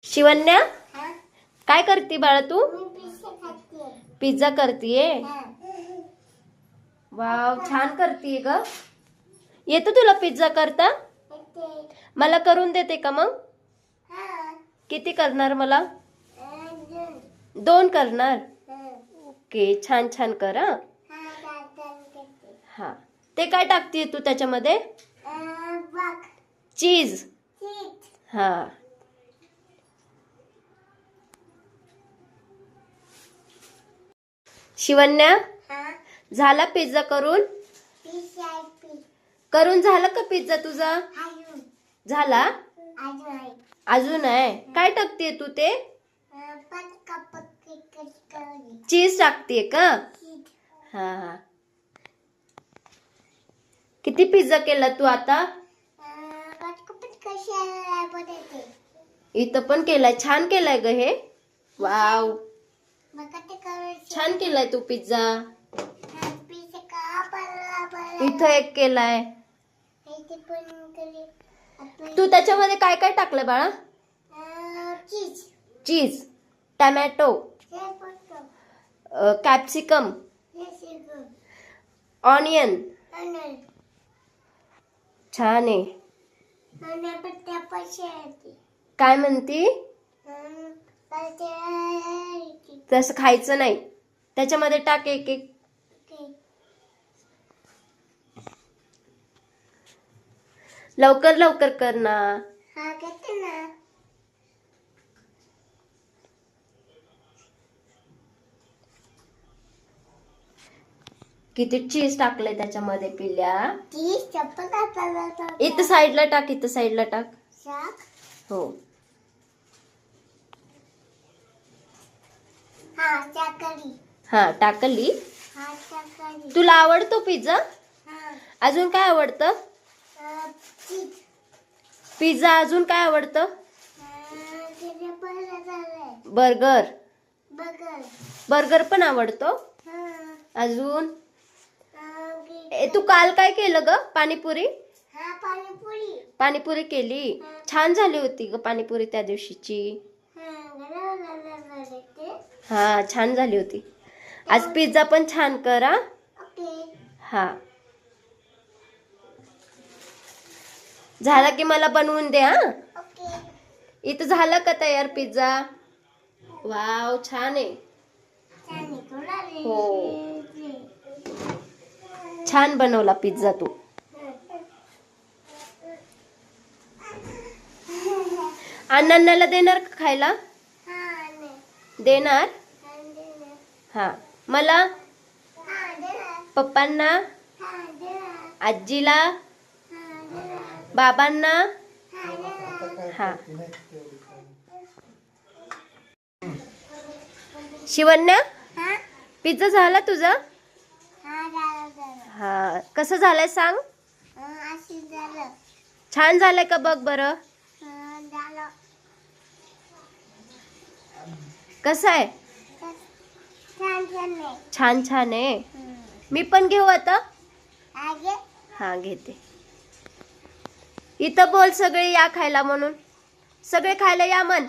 शिवन्या काय करते बाळा तू? पिझ्झा करतीये? वाव, छान करतीये ग. येतो तुला पिझ्झा करता? मला करून देते का मग? किती करणार मला? 2 करणार. ओके, छान छान कर. हा, ते काय टाकतीये तू त्याच्यामध्ये? चीज. हा, शिवन्या झाला पिझ्झा करून? करून झालं का पिझ्झा तुझा? झाला? अजून आहे. काय टाकतेय तू ते? चीज टाकतेय का? हा हा. किती पिझ्झा केला तू आता? इथं पण केलाय. छान केलाय ग हे. वाव, छान केलाय तू पिझ्झा. इथं एक केलाय. तू त्याच्यामध्ये काय काय टाकलं बाळा? चीज, टमॅटो, कॅप्सिकम, ऑनियन. छान आहे. काय म्हणती? तसं खायचं नाही. त्याच्यामध्ये टाक एक एक. लवकर लवकर कर ना. किती चीज टाकलंय त्याच्यामध्ये पिल्या. इथं साईडला टाक, इथं साईडला टाक. हो. हा, टाकली. तुला आवडतो पिझ्झा? अजून काय आवडतं? पिझ्झा अजून काय आवडतं? बर्गर. बर्गर पण आवडतो. अजून तू काल काय केलं ग? पाणीपुरी. पाणीपुरी केली. छान झाली होती ग पाणीपुरी त्या दिवशीची. हा, छान झाली होती. आज पिझ्झा पण छान करा. हा, झाला की मला बनवून दे. हा, इथं झालं का तयार पिझ्झा? वाव, छान आहे. हो, छान बनवला पिझ्झा तू. अण्णांना देणार का खायला? देणार. हा, मला, पप्पांना, आजीला, बाबांना. हा, शिवन्या पिझ्झा झाला तुझा? हा, कसं झालंय सांग? छान झालंय का बघ बरं. कसं आहे? छान छान आहे. मी पण घेऊ आता. हा, घेते. इथं बोल सगळे या खायला म्हणून. सगळे खायला या म्हण.